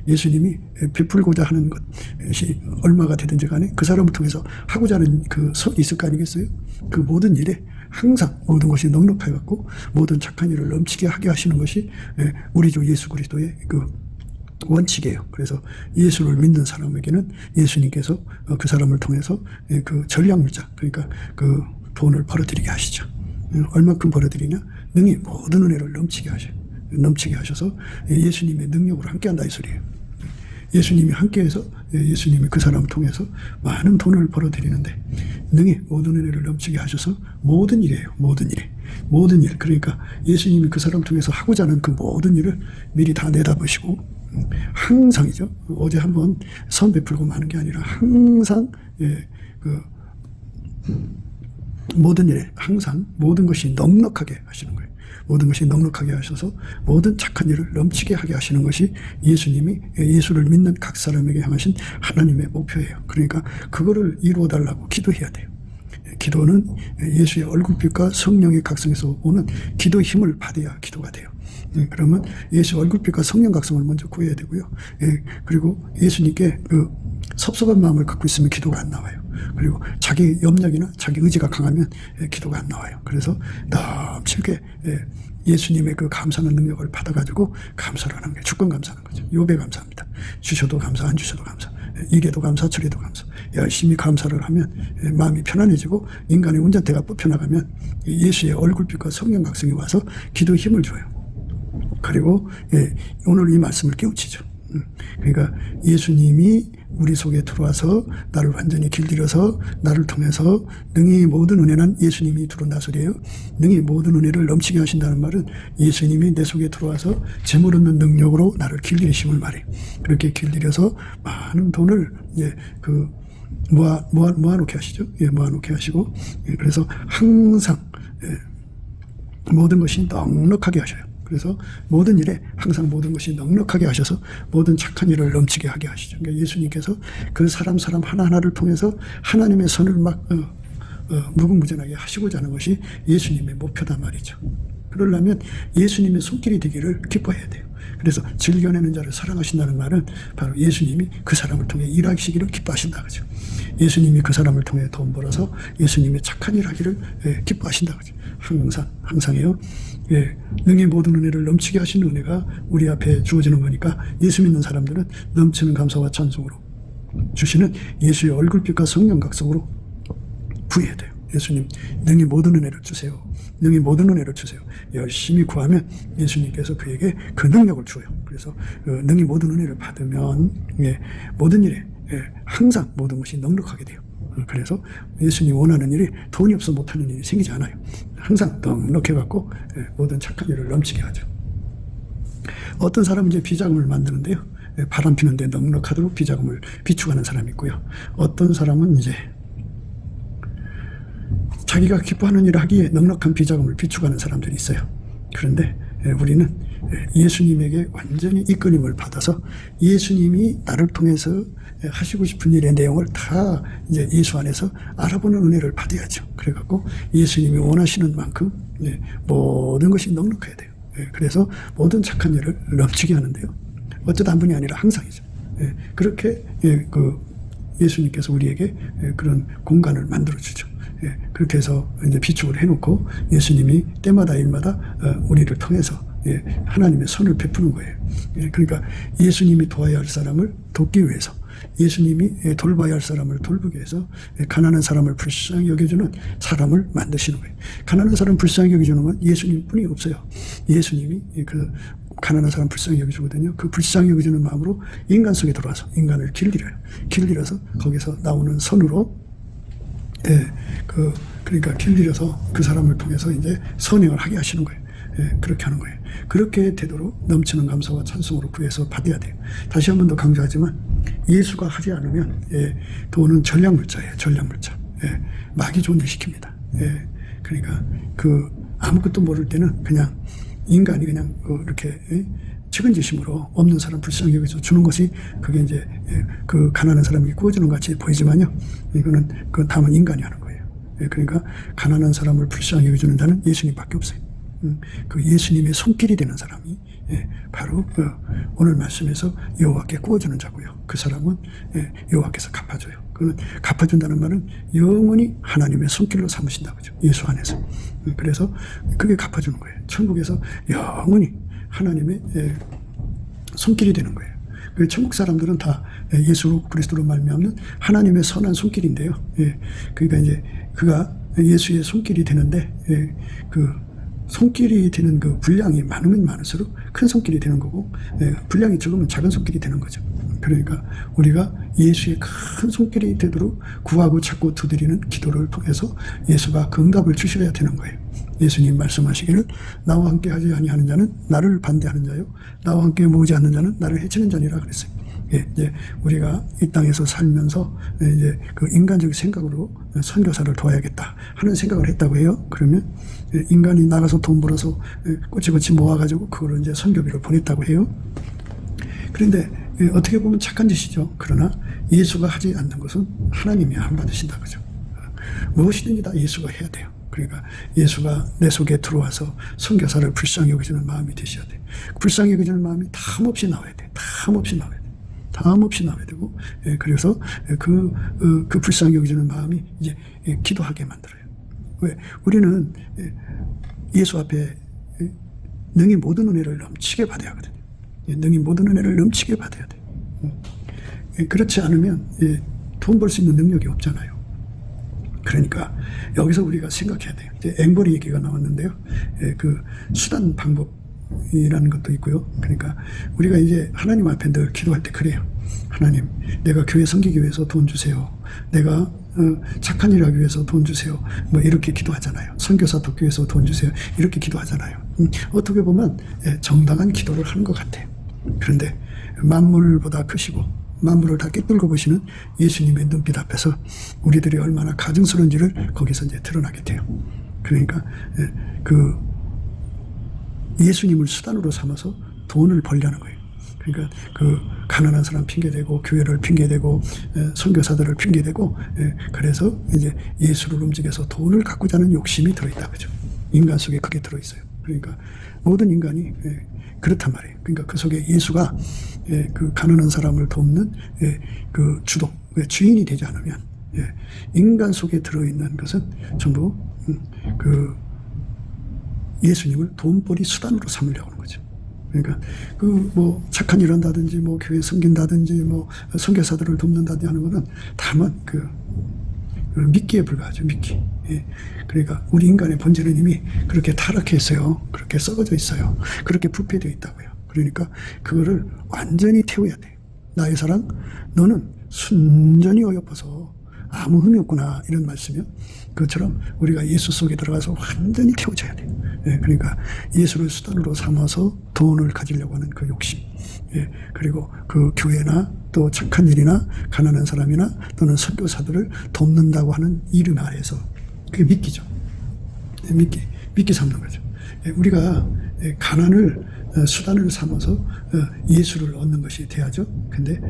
Speaker 1: 예수님이 베풀고자 하는 것이 얼마가 되든지 간에 그 사람을 통해서 하고자 하는 그 선이 있을 거 아니겠어요? 그 모든 일에 항상 모든 것이 넉넉해갖고 모든 착한 일을 넘치게 하게 하시는 것이 우리 주 예수 그리스도의 그 원칙이에요. 그래서 예수를 믿는 사람에게는 예수님께서 그 사람을 통해서 그 전략물자, 그러니까 그 돈을 벌어들이게 하시죠. 얼마큼 벌어들이냐? 능히 모든 은혜를 넘치게 하셔요. 넘치게 하셔서 예수님의 능력으로 함께한다 이 소리예요. 예수님이 함께해서 예수님이 그 사람을 통해서 많은 돈을 벌어들이는데 능히 모든 은혜를 넘치게 하셔서 모든 일이에요. 모든 일. 그러니까 예수님이 그 사람 통해서 하고자 하는 그 모든 일을 미리 다 내다보시고 항상이죠. 어제 한번 선 베풀고 마는 게 아니라 항상 모든 일에 항상 모든 것이 넉넉하게 하시는 거예요. 모든 것이 넉넉하게 하셔서 모든 착한 일을 넘치게 하게 하시는 것이 예수님이 예수를 믿는 각 사람에게 향하신 하나님의 목표예요. 그러니까 그거를 이루어 달라고 기도해야 돼요. 기도는 예수의 얼굴빛과 성령의 각성에서 오는 기도의 힘을 받아야 기도가 돼요. 그러면 예수 얼굴빛과 성령 각성을 먼저 구해야 되고요. 그리고 예수님께 그 섭섭한 마음을 갖고 있으면 기도가 안 나와요. 그리고 자기 염려이나 자기 의지가 강하면 기도가 안 나와요. 그래서 넘치게 예수님의 그 감사하는 능력을 받아가지고 감사를 하는 게 주권 감사하는 거죠. 요배 감사합니다. 주셔도 감사, 안 주셔도 감사. 이래도 감사, 저래도 감사. 열심히 감사를 하면 마음이 편안해지고 인간의 운전대가 뽑혀나가면 예수의 얼굴빛과 성령 각성이 와서 기도의 힘을 줘요. 그리고 오늘 이 말씀을 깨우치죠. 그러니까 예수님이 우리 속에 들어와서 나를 완전히 길들여서 나를 통해서 능히 모든 은혜는 예수님이 들어온다 소리예요. 능히 모든 은혜를 넘치게 하신다는 말은 예수님이 내 속에 들어와서 재물 얻는 능력으로 나를 길들이심을 말해요. 그렇게 길들여서 많은 돈을 모아놓게 하시죠. 모아놓게 하시고 그래서 항상 모든 것이 넉넉하게 하셔요. 그래서 모든 일에 항상 모든 것이 넉넉하게 하셔서 모든 착한 일을 넘치게 하게 하시죠. 그러니까 예수님께서 그 사람 하나하나를 통해서 하나님의 선을 막 무궁무진하게 하시고자 하는 것이 예수님의 목표단 말이죠. 그러려면 예수님의 손길이 되기를 기뻐해야 돼요. 그래서 즐겨내는 자를 사랑하신다는 말은 바로 예수님이 그 사람을 통해 일하시기를 기뻐하신다 그죠. 예수님이 그 사람을 통해 돈 벌어서 예수님의 착한 일 하기를 기뻐하신다 그죠. 항상이요. 능히 모든 은혜를 넘치게 하시는 은혜가 우리 앞에 주어지는 거니까 예수 믿는 사람들은 넘치는 감사와 찬송으로 주시는 예수의 얼굴빛과 성령 각성으로 구해야 돼요. 예수님 능히 모든 은혜를 주세요. 능히 모든 은혜를 주세요. 열심히 구하면 예수님께서 그에게 그 능력을 줘요. 그래서 능히 모든 은혜를 받으면 모든 일에 항상 모든 것이 넉넉하게 돼요. 그래서 예수님이 원하는 일이 돈이 없어 못하는 일이 생기지 않아요. 항상 넉넉해갖고 모든 착한 일을 넘치게 하죠. 어떤 사람은 이제 비자금을 만드는데요. 바람 피는데 넉넉하도록 비자금을 비축하는 사람이 있고요. 어떤 사람은 이제 자기가 기뻐하는 일을 하기에 넉넉한 비자금을 비축하는 사람들이 있어요. 그런데 우리는 예수님에게 완전히 이끌림을 받아서 예수님이 나를 통해서 하시고 싶은 일의 내용을 다 이제 예수 안에서 알아보는 은혜를 받아야죠. 그래갖고 예수님이 원하시는 만큼 모든 것이 넉넉해야 돼요. 그래서 모든 착한 일을 넘치게 하는데요. 어쩌다 한 분이 아니라 항상이죠. 그렇게 예수님께서 우리에게 그런 공간을 만들어 주죠. 그렇게 해서 이제 비축을 해놓고 예수님이 때마다 일마다 우리를 통해서 하나님의 선을 베푸는 거예요. 그러니까 예수님이 도와야 할 사람을 돕기 위해서, 예수님이 돌봐야 할 사람을 돌보기 위해서 가난한 사람을 불쌍히 여겨주는 사람을 만드시는 거예요. 가난한 사람 불쌍히 여겨주는 건 예수님뿐이 없어요. 예수님이 그 가난한 사람 불쌍히 여겨주거든요. 그 불쌍히 여겨주는 마음으로 인간 속에 들어와서 인간을 길들여요. 길들여서 거기서 나오는 선으로 그러니까 길들여서 그 사람을 통해서 이제 선행을 하게 하시는 거예요. 그렇게 하는 거예요. 그렇게 되도록 넘치는 감사와 찬송으로 구해서 받아야 돼요. 다시 한 번 더 강조하지만 예수가 하지 않으면 돈은 전략물자예요. 전략물자. 마귀 좋은 일 시킵니다. 그러니까 아무것도 모를 때는 그냥 인간이 그냥 이렇게 측은지심으로 없는 사람 불쌍히 여기서 주는 것이 그게 이제 그 가난한 사람이 구워주는 것 같이 보이지만요. 그건 다만 인간이 하는 거예요. 그러니까 가난한 사람을 불쌍히 여겨주는 자는 예수님밖에 없어요. 그 예수님의 손길이 되는 사람이 바로 오늘 말씀에서 여호와께 구워주는 자고요. 그 사람은 여호와께서 갚아줘요. 그는 갚아준다는 말은 영원히 하나님의 손길로 삼으신다 그죠. 예수 안에서. 그래서 그게 갚아주는 거예요. 천국에서 영원히 하나님의 손길이 되는 거예요. 그 천국 사람들은 다 예수 그리스도로 말미암는 하나님의 선한 손길인데요. 그러니까 이제 그가 예수의 손길이 되는데 그 손길이 되는 그 분량이 많으면 많을수록 큰 손길이 되는 거고, 분량이 적으면 작은 손길이 되는 거죠. 그러니까 우리가 예수의 큰 손길이 되도록 구하고 찾고 두드리는 기도를 통해서 예수가 그 응답을 주셔야 되는 거예요. 예수님 말씀하시기를 나와 함께 하지 아니하는 자는 나를 반대하는 자요, 나와 함께 모으지 않는 자는 나를 해치는 자니라 그랬어요. 이제 우리가 이 땅에서 살면서 이제 그 인간적 생각으로 선교사를 도와야겠다 하는 생각을 했다고 해요. 그러면 인간이 나가서 돈 벌어서 꼬치꼬치 모아가지고 그걸 이제 선교비로 보냈다고 해요. 그런데 어떻게 보면 착한 짓이죠. 그러나 예수가 하지 않는 것은 하나님이 안 받으신다 그죠. 무엇이든지 다 예수가 해야 돼요. 그러니까 예수가 내 속에 들어와서 선교사를 불쌍히 여기시는 마음이 되셔야 돼요. 불쌍히 여기시는 마음이 탐없이 나와야 돼요. 탐없이 나와야 돼요. 탐없이 나와야 되고, 그래서 그 불쌍히 여기시는 마음이 이제 기도하게 만들어요. 왜? 우리는 예수 앞에 능히 모든 은혜를 넘치게 받아야 하거든요. 능히 모든 은혜를 넘치게 받아야 돼요. 그렇지 않으면 돈 벌 수 있는 능력이 없잖아요. 그러니까 여기서 우리가 생각해야 돼요. 이제 앵벌이 얘기가 나왔는데요. 그 수단 방법이라는 것도 있고요. 그러니까 우리가 이제 하나님 앞에 늘 기도할 때 그래요. 하나님, 내가 교회 섬기기 위해서 돈 주세요. 내가 착한 일 하기 위해서 돈 주세요. 뭐 이렇게 기도하잖아요. 선교사 돕기 위해서 돈 주세요. 이렇게 기도하잖아요. 어떻게 보면 정당한 기도를 하는 것 같아요. 그런데 만물보다 크시고 만물을 다 꿰뚫고 보시는 예수님의 눈빛 앞에서 우리들이 얼마나 가증스러운지를 거기서 이제 드러나게 돼요. 그러니까 그 예수님을 수단으로 삼아서 돈을 벌려는 거예요. 그러니까 그 가난한 사람 핑계대고 교회를 핑계대고 선교사들을 핑계대고, 그래서 이제 예수를 움직여서 돈을 갖고자 하는 욕심이 들어있다 그죠. 인간 속에 그게 들어있어요. 그러니까 모든 인간이 그렇단 말이에요. 그러니까 그 속에 예수가 그 가난한 사람을 돕는 그 주동, 주인이 되지 않으면 인간 속에 들어있는 것은 전부 그 예수님을 돈벌이 수단으로 삼으려고 하는 거죠. 그러니까 그 뭐 착한 일 한다든지 뭐 교회 섬긴다든지 뭐 선교사들을 돕는다든지 하는 거는 다만 그 미끼에 불과하죠. 미끼. 그러니까 우리 인간의 본질은 이미 그렇게 타락해 있어요. 그렇게 썩어져 있어요. 그렇게 부패되어 있다고요. 그러니까 그거를 완전히 태워야 돼요. 나의 사랑, 너는 순전히 어여뻐서 아무 흠이 없구나, 이런 말씀이요. 그것처럼 우리가 예수 속에 들어가서 완전히 태워져야 돼요. 그러니까 예수를 수단으로 삼아서 돈을 가지려고 하는 그 욕심, 그리고 그 교회나 또 착한 일이나 가난한 사람이나 또는 선교사들을 돕는다고 하는 이름 아래에서 그게 미끼죠. 미끼 삼는 거죠. 우리가 가난을 수단을 삼아서 예수를 얻는 것이 돼야죠. 근데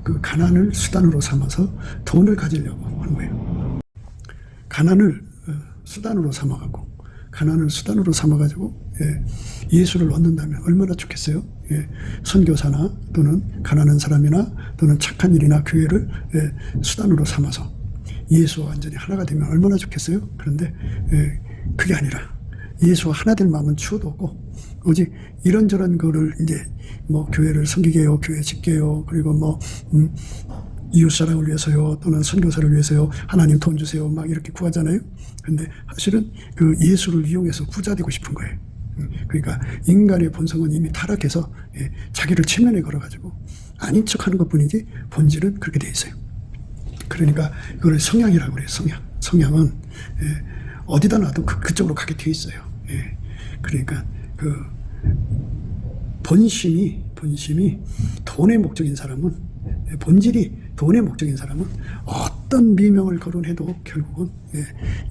Speaker 1: 그 가난을 수단으로 삼아서 돈을 가지려고 하는 거예요. 가난을 수단으로 삼아가고, 가난을 수단으로 삼아가지고 예수를 얻는다면 얼마나 좋겠어요. 선교사나 또는 가난한 사람이나 또는 착한 일이나 교회를 수단으로 삼아서 예수와 완전히 하나가 되면 얼마나 좋겠어요. 그런데 그게 아니라 예수와 하나 될 마음은 추워도 없고, 오직 이런저런 거를 이제 뭐 교회를 섬기게요, 교회 짓게요, 그리고 뭐 이웃사랑을 위해서요, 또는 선교사를 위해서요, 하나님 돈 주세요, 막 이렇게 구하잖아요. 근데 사실은 그 예수를 이용해서 부자 되고 싶은 거예요. 그러니까 인간의 본성은 이미 타락해서 자기를 체면에 걸어가지고 아닌 척하는 것뿐이지 본질은 그렇게 돼 있어요. 그러니까 그걸 성향이라고 그래요. 성향은 어디다 놔도 그쪽으로 가게 돼 있어요. 그러니까 그 본심이 돈의 목적인 사람은, 본질이 돈의 목적인 사람은 어떤 미명을 거론해도 결국은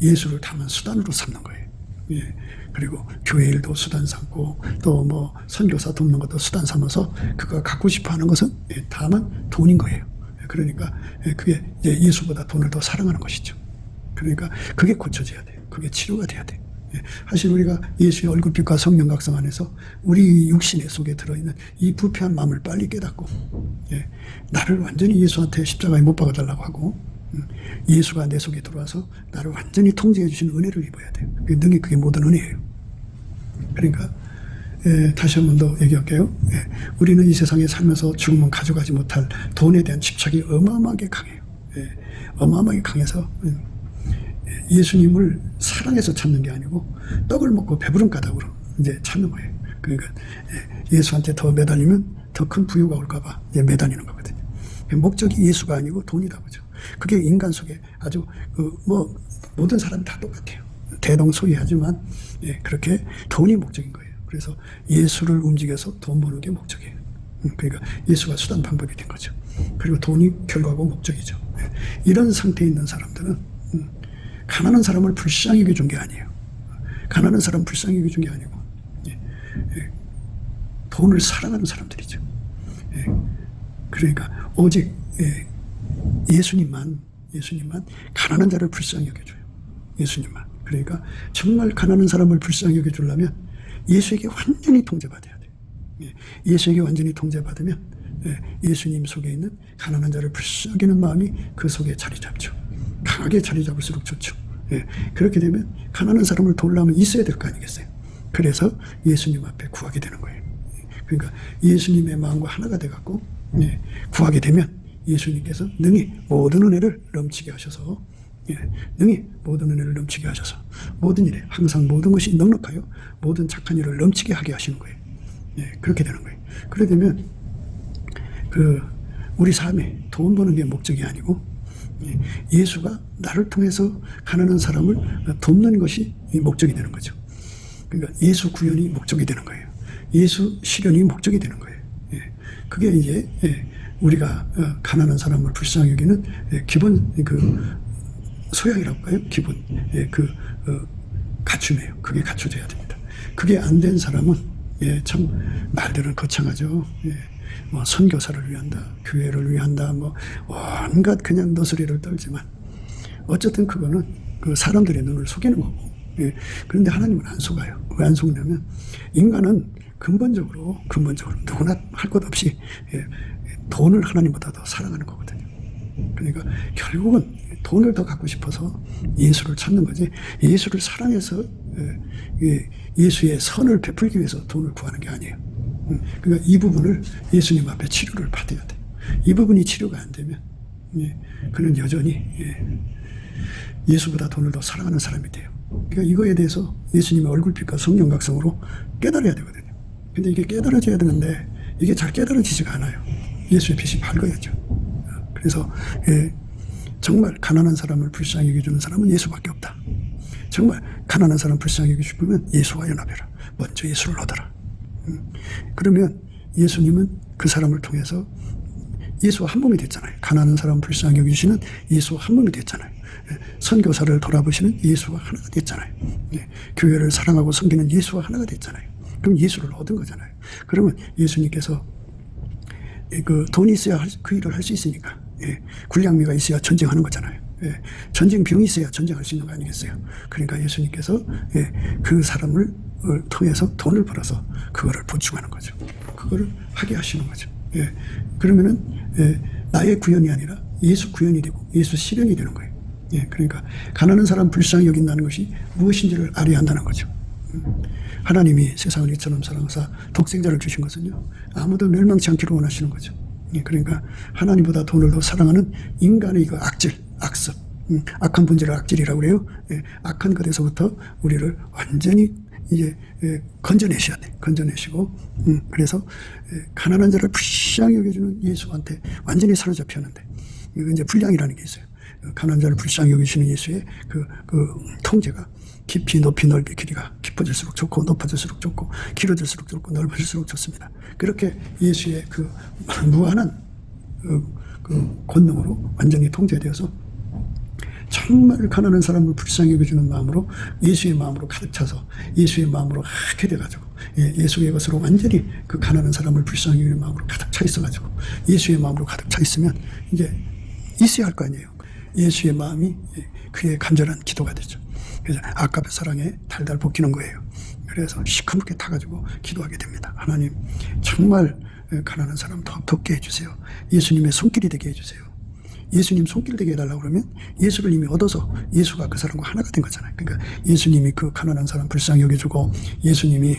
Speaker 1: 예수를 다만 수단으로 삼는 거예요. 그리고 교회 일도 수단 삼고 또 뭐 선교사 돕는 것도 수단 삼아서 그가 갖고 싶어 하는 것은 다만 돈인 거예요. 그러니까 그게 이제 예수보다 돈을 더 사랑하는 것이죠. 그러니까 그게 고쳐져야 돼요. 그게 치료가 돼야 돼요. 사실 우리가 예수의 얼굴빛과 성령 각성 안에서 우리 육신의 속에 들어있는 이 부패한 마음을 빨리 깨닫고, 나를 완전히 예수한테 십자가에 못 박아달라고 하고, 예수가 내 속에 들어와서 나를 완전히 통제해 주신 은혜를 입어야 돼요. 능히 그게 모든 은혜예요. 그러니까 다시 한 번 더 얘기할게요. 우리는 이 세상에 살면서 죽으면 가져가지 못할 돈에 대한 집착이 어마어마하게 강해요. 어마어마하게 강해서 예수님을 사랑해서 찾는 게 아니고 떡을 먹고 배부른 까닭으로 이제 찾는 거예요. 그러니까 예수한테 더 매달리면 더 큰 부유가 올까봐 매달리는 거거든요. 목적이 예수가 아니고 돈이다 보죠. 그게 인간 속에 아주 모든 사람이 다 똑같아요. 대동소이하지만 그렇게 돈이 목적인 거예요. 그래서 예수를 움직여서 돈 버는 게 목적이에요. 그러니까 예수가 수단 방법이 된 거죠. 그리고 돈이 결과고 목적이죠. 이런 상태에 있는 사람들은 가난한 사람을 불쌍히 여겨준 게 아니에요. 가난한 사람 불쌍히 여겨준 게 아니고 돈을 사랑하는 사람들이죠. 그러니까 오직 예수님만 가난한 자를 불쌍히 여겨줘요. 예수님만. 그러니까 정말 가난한 사람을 불쌍히 여겨주려면 예수에게 완전히 통제받아야 돼요. 예수에게 완전히 통제받으면 예수님 속에 있는 가난한 자를 불쌍히 여기는 마음이 그 속에 자리 잡죠. 강하게 자리 잡을수록 좋죠. 그렇게 되면 가난한 사람을 도우려면 있어야 될 거 아니겠어요. 그래서 예수님 앞에 구하게 되는 거예요. 그러니까 예수님의 마음과 하나가 돼갖고 구하게 되면 예수님께서 능히 모든 은혜를 넘치게 하셔서 능히 모든 은혜를 넘치게 하셔서 모든 일에 항상 모든 것이 넉넉하여 모든 착한 일을 넘치게 하게 하시는 거예요. 그렇게 되는 거예요. 그렇게 되면 우리 삶에 돈 버는 게 목적이 아니고 예수가 나를 통해서 가난한 사람을 돕는 것이 목적이 되는 거죠. 그러니까 예수 구현이 목적이 되는 거예요. 예수 실현이 목적이 되는 거예요. 그게 이제 우리가 가난한 사람을 불쌍히 여기는 기본 소양이라고 할까요? 기본 갖춤이에요. 그게 갖춰져야 됩니다. 그게 안 된 사람은 참 말들은 거창하죠. 선교사를 위한다, 교회를 위한다, 온갖 그냥 너스리를 떨지만 어쨌든 그거는 그 사람들의 눈을 속이는 거고. 그런데 하나님은 안 속아요. 왜 안 속냐면 인간은 근본적으로 누구나 할 것 없이 돈을 하나님보다 더 사랑하는 거거든요. 그러니까 결국은 돈을 더 갖고 싶어서 예수를 찾는 거지, 예수를 사랑해서 예수의 선을 베풀기 위해서 돈을 구하는 게 아니에요. 그러니까 이 부분을 예수님 앞에 치료를 받아야 돼요. 이 부분이 치료가 안 되면 그는 여전히 예수보다 돈을 더 사랑하는 사람이 돼요. 그러니까 이거에 대해서 예수님의 얼굴빛과 성령 각성으로 깨달아야 되거든요. 근데 이게 깨달아져야 되는데 이게 잘 깨달아지지가 않아요. 예수의 빛이 밝아야죠. 그래서 정말 가난한 사람을 불쌍히 여겨주는 사람은 예수밖에 없다. 정말 가난한 사람 불쌍히 여기고 싶으면 예수와 연합해라. 먼저 예수를 얻어라. 그러면 예수님은 그 사람을 통해서 예수와 한 몸이 됐잖아요. 가난한 사람 불쌍히 여기시는 예수와 한 몸이 됐잖아요. 선교사를 돌아보시는 예수와 하나가 됐잖아요. 교회를 사랑하고 섬기는 예수와 하나가 됐잖아요. 그럼 예수를 얻은 거잖아요. 그러면 예수님께서 돈이 있어야 그 일을 할 수 있으니까 군량미가 있어야 전쟁하는 거잖아요. 전쟁병이 있어야 전쟁할 수 있는 거 아니겠어요. 그러니까 예수님께서 그 사람을 통해서 돈을 벌어서 그거를 보충하는 거죠. 그거를 하게 하시는 거죠. 그러면은 나의 구현이 아니라 예수 구현이 되고 예수 실현이 되는 거예요. 그러니까 가난한 사람 불쌍히 여긴다는 것이 무엇인지를 알아야 한다는 거죠. 하나님이 세상을 이처럼 사랑하사 독생자를 주신 것은요, 아무도 멸망치 않기를 원하시는 거죠. 그러니까 하나님보다 돈을 더 사랑하는 인간의 그 악질, 악습, 악한 본질을 악질이라고 그래요. 악한 것에서부터 우리를 완전히 이제 건져내셔야 돼. 건져내시고, 그래서 가난한 자를 불쌍히 여겨주는 예수한테 완전히 사로잡혔는데, 이거 이제 분량이라는 게 있어요. 가난한 자를 불쌍히 여기시는 예수의 그 통제가 깊이 높이 넓이 길이가 깊어질수록 좋고 높아질수록 좋고 길어질수록 좋고 넓어질수록 좋습니다. 그렇게 예수의 그 무한한 그 권능으로 완전히 통제되어서 정말 가난한 사람을 불쌍히 여겨주는 마음으로 예수의 마음으로 가득 차서 예수의 마음으로 하게 돼가지고 예수의 것으로 완전히 그 가난한 사람을 불쌍히 여기는 마음으로 가득 차 있어가지고 예수의 마음으로 가득 차 있으면 이제 있어야 할 거 아니에요. 예수의 마음이 그의 간절한 기도가 되죠. 그래서 아깝의 사랑에 달달 볶이는 거예요. 그래서 시커멓게 타가지고 기도하게 됩니다. 하나님, 정말 가난한 사람 더 돕게 해주세요. 예수님의 손길이 되게 해주세요. 예수님 손길 되게 해달라고 그러면 예수를 이미 얻어서 예수가 그 사람과 하나가 된 거잖아요. 그러니까 예수님이 그 가난한 사람 불쌍히 여겨주고 예수님이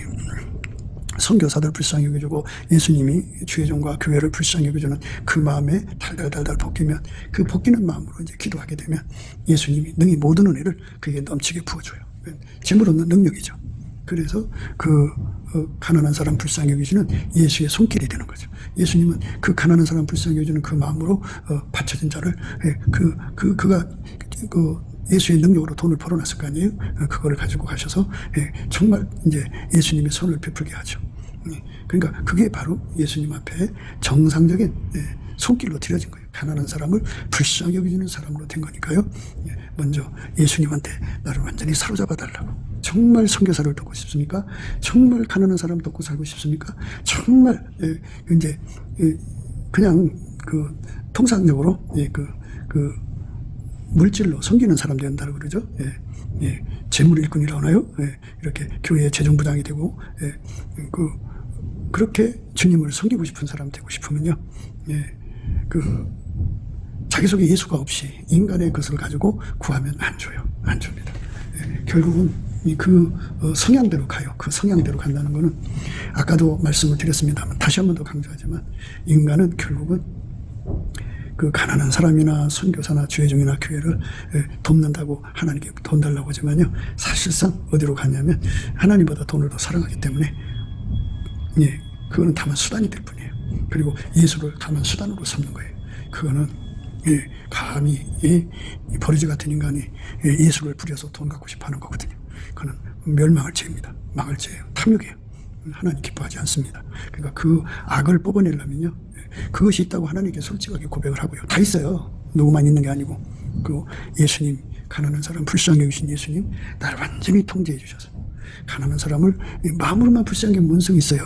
Speaker 1: 선교사들 불쌍히 여겨주고 예수님이 주의 종과 교회를 불쌍히 여겨주는 그 마음에 달달달달 볶이면 그 볶이는 마음으로 이제 기도하게 되면 예수님이 능히 모든 은혜를 그에게 넘치게 부어줘요. 재물 얻는 능력이죠. 그래서 가난한 사람 불쌍히 여기시는 예수의 손길이 되는 거죠. 예수님은 그 가난한 사람 불쌍히 여기는 그 마음으로 바쳐진 자를 그가 예수의 능력으로 돈을 벌어놨을 거 아니에요. 그거를 가지고 가셔서 정말 이제 예수님의 선을 베풀게 하죠. 그러니까 그게 바로 예수님 앞에 정상적인 손길로 드려진 거예요. 가난한 사람을 불쌍히 여기는 사람으로 된 거니까요. 먼저 예수님한테 나를 완전히 사로잡아 달라고. 정말 선교사를 돕고 싶습니까? 정말 가난한 사람 돕고 살고 싶습니까? 정말 이제 그냥 통상적으로 물질로 섬기는 사람 된다고 그러죠. 재물 일꾼이라고 하나요? 이렇게 교회의 재정부장이 되고 그렇게 주님을 섬기고 싶은 사람 되고 싶으면요. 자기 속에 예수가 없이 인간의 것을 가지고 구하면 안 줘요. 안 줍니다. 결국은 성향대로 가요. 그 성향대로 간다는 거는 아까도 말씀을 드렸습니다만 다시 한 번 더 강조하지만 인간은 결국은 그 가난한 사람이나 선교사나 주의종이나 교회를 돕는다고 하나님께 돈 달라고 하지만요. 사실상 어디로 가냐면 하나님보다 돈을 더 사랑하기 때문에 그거는 다만 수단이 될 뿐이에요. 그리고 예수를 다만 수단으로 삼는 거예요. 그거는 감히 버리지 같은 인간이 예수를 부려서 돈 갖고 싶어 하는 거거든요. 그거는 멸망할 죄입니다. 망할 죄예요. 탐욕이에요. 하나님 기뻐하지 않습니다. 그러니까 그 악을 뽑아내려면요. 그것이 있다고 하나님께 솔직하게 고백을 하고요. 다 있어요. 누구만 있는 게 아니고. 그 예수님, 가난한 사람 불쌍히 여기신 예수님, 나를 완전히 통제해 주셔서 가난한 사람을 마음으로만 불쌍히 여기면 문성이 있어요.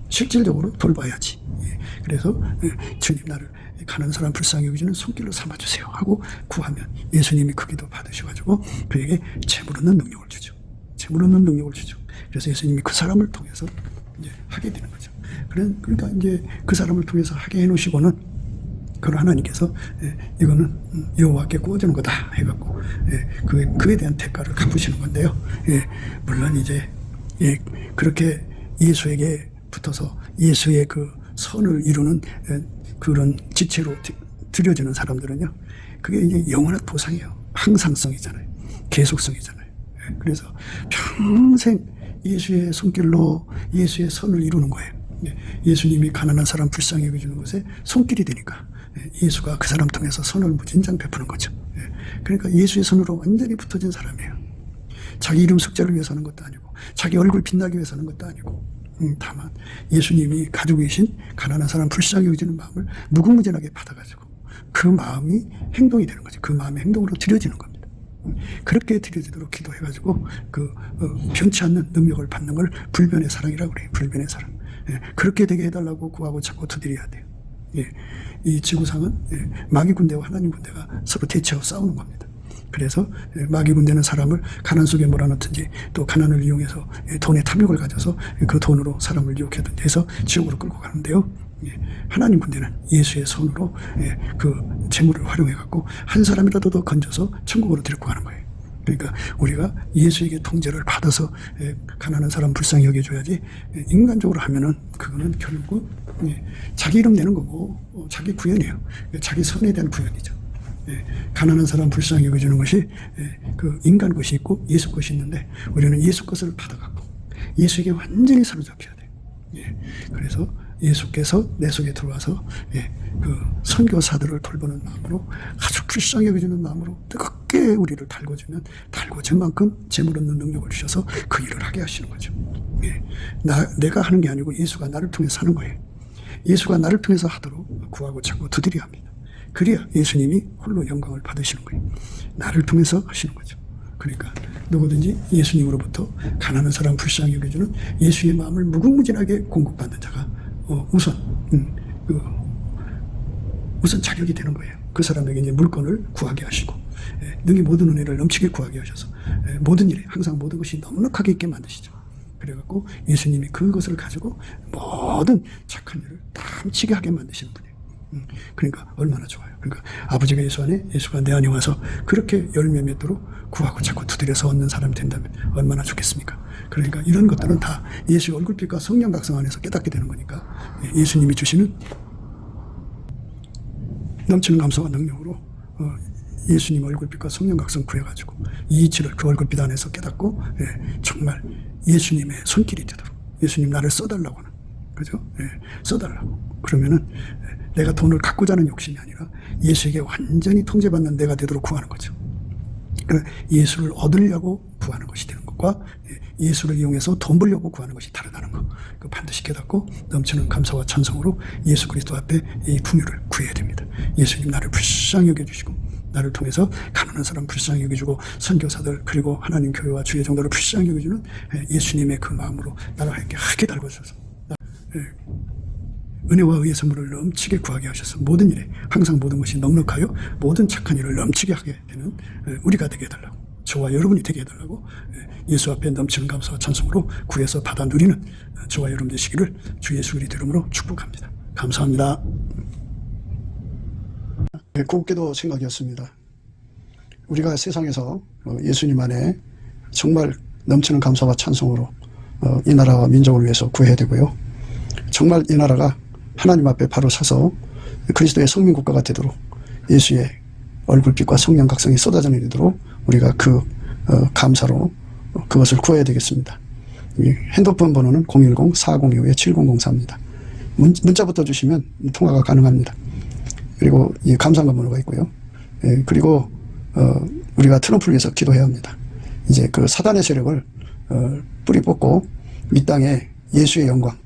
Speaker 1: 실질적으로 돌봐야지. 그래서 주님 나를 가난한 사람 불쌍히 여기시는 손길로 삼아주세요 하고 구하면 예수님이 그 기도 받으셔가지고 그에게 재물 얻는 능력을 주죠. 재물 얻는 능력을 주죠. 그래서 예수님이 그 사람을 통해서 이제 하게 되는 거죠. 그러니까 이제 그 사람을 통해서 하게 해놓으시고는 그걸 하나님께서 이거는 여호와께 구워주는 거다 해갖고 그에 대한 대가를 갚으시는 건데요. 물론 이제 그렇게 예수에게 붙어서 예수의 그 선을 이루는 그런 지체로 드려지는 사람들은요, 그게 이제 영원한 보상이에요. 항상성이잖아요. 계속성이잖아요. 그래서 평생 예수의 손길로 예수의 선을 이루는 거예요. 예수님이 가난한 사람 불쌍히 여겨주는 것에 손길이 되니까 예수가 그 사람 통해서 선을 무진장 베푸는 거죠. 그러니까 예수의 선으로 완전히 붙어진 사람이에요. 자기 이름 숙제를 위해서 하는 것도 아니고 자기 얼굴 빛나기 위해서 하는 것도 아니고 다만 예수님이 가지고 계신 가난한 사람 불쌍히 여기는 마음을 무궁무진하게 받아가지고 그 마음이 행동이 되는 거죠. 그 마음의 행동으로 드려지는 겁니다. 그렇게 드려지도록 기도해가지고 변치 않는 능력을 받는 걸 불변의 사랑이라고 그래요. 불변의 사랑. 그렇게 되게 해달라고 구하고 자꾸 두드려야 돼요. 이 지구상은 마귀 군대와 하나님 군대가 서로 대치하고 싸우는 겁니다. 그래서 마귀 군대는 사람을 가난 속에 몰아넣든지 또 가난을 이용해서 돈의 탐욕을 가져서 그 돈으로 사람을 유혹하든지 해서 지옥으로 끌고 가는데요. 하나님 군대는 예수의 손으로 그 재물을 활용해 갖고 한 사람이라도 더 건져서 천국으로 데리고 가는 거예요. 그러니까 우리가 예수에게 통제를 받아서 가난한 사람 불쌍히 여겨줘야지 인간적으로 하면은 그거는 결국 자기 이름 내는 거고 자기 구현이에요. 자기 선에 대한 구현이죠. 가난한 사람 불쌍히 여겨주는 것이 그 인간 것이 있고 예수 것이 있는데 우리는 예수 것을 받아갖고 예수에게 완전히 사로잡혀야 돼요. 그래서 예수께서 내 속에 들어와서 그 선교사들을 돌보는 마음으로 아주 불쌍히 여겨주는 마음으로 뜨겁게 우리를 달궈줄 만큼 재물 얻는 능력을 주셔서 그 일을 하게 하시는 거죠. 내가 하는 게 아니고 예수가 나를 통해서 하는 거예요. 예수가 나를 통해서 하도록 구하고 자꾸 두드려야 합니다. 그래야 예수님이 홀로 영광을 받으시는 거예요. 나를 통해서 하시는 거죠. 그러니까 누구든지 예수님으로부터 가난한 사람 불쌍히 여겨주는 예수의 마음을 무궁무진하게 공급받는 자가 우선 자격이 되는 거예요. 그 사람에게 이제 물건을 구하게 하시고 능히 모든 은혜를 넘치게 구하게 하셔서 모든 일에 항상 모든 것이 넉넉하게 있게 만드시죠. 그래갖고 예수님이 그것을 가지고 모든 착한 일을 다 미치게 하게 만드시는 분이에요. 그러니까 얼마나 좋아요. 그러니까 아버지가 예수 안에, 예수가 내 안에 와서 그렇게 열매 맺도록 구하고 자꾸 두드려서 얻는 사람이 된다면 얼마나 좋겠습니까? 그러니까 이런 것들은 다 예수의 얼굴빛과 성령 각성 안에서 깨닫게 되는 거니까 예수님이 주시는 넘치는 감사와 능력으로 예수님 얼굴빛과 성령 각성 구해가지고 이 이치를 그 얼굴빛 안에서 깨닫고 정말 예수님의 손길이 되도록 예수님 나를 써달라고 하는 그죠? 써달라고. 그러면은 내가 돈을 갖고자 하는 욕심이 아니라 예수에게 완전히 통제받는 내가 되도록 구하는 거죠. 그러니까 예수를 얻으려고 구하는 것이 되는 것과 예수를 이용해서 돈 벌려고 구하는 것이 다르다는 거. 반드시 깨닫고 넘치는 감사와 찬송으로 예수 그리스도 앞에 이 풍요를 구해야 됩니다. 예수님 나를 불쌍히 여겨주시고 나를 통해서 가난한 사람 불쌍히 여겨주고 선교사들 그리고 하나님 교회와 주의 정도를 불쌍히 여겨주는 예수님의 그 마음으로 나를 하게 달궈주셔서 은혜와 의의 선물을 넘치게 구하게 하셔서 모든 일에 항상 모든 것이 넉넉하여 모든 착한 일을 넘치게 하게 되는 우리가 되게 해달라고 저와 여러분이 되게 해달라고 예수 앞에 넘치는 감사와 찬송으로 구해서 받아 누리는 저와 여러분 되시기를 주 예수 그리스도 이름으로 축복합니다. 감사합니다. 곱게도 생각이었습니다. 우리가 세상에서 예수님 안에 정말 넘치는 감사와 찬송으로 이 나라와 민족을 위해서 구해야 되고요. 정말 이 나라가 하나님 앞에 바로 서서 그리스도의 성민국가가 되도록 예수의 얼굴빛과 성령 각성이 쏟아져 내리도록 우리가 그 감사로 그것을 구해야 되겠습니다. 핸드폰 번호는 010-4025-7004입니다. 문자부터 주시면 통화가 가능합니다. 그리고 이 감사한 번호가 있고요. 그리고 우리가 트럼프를 위해서 기도해야 합니다. 이제 그 사단의 세력을 뿌리 뽑고 이 땅에 예수의 영광,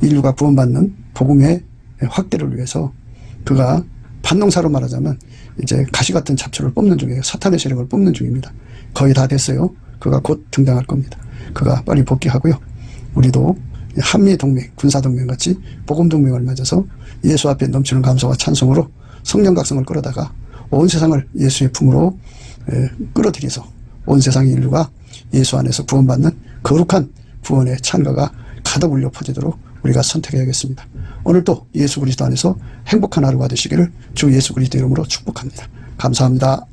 Speaker 1: 인류가 구원받는 복음의 확대를 위해서 그가 반농사로 말하자면 이제 가시 같은 잡초를 뽑는 중이에요. 사탄의 세력을 뽑는 중입니다. 거의 다 됐어요. 그가 곧 등장할 겁니다. 그가 빨리 복귀하고요. 우리도 한미동맹, 군사동맹 같이 복음동맹을 맺어서 예수 앞에 넘치는 감사와 찬송으로 성령각성을 끌어다가 온 세상을 예수의 품으로 끌어들여서 온 세상의 인류가 예수 안에서 구원받는 거룩한 구원의 찬가가 가득 울려 퍼지도록 우리가 선택해야겠습니다. 오늘도 예수 그리스도 안에서 행복한 하루가 되시기를 주 예수 그리스도 이름으로 축복합니다. 감사합니다.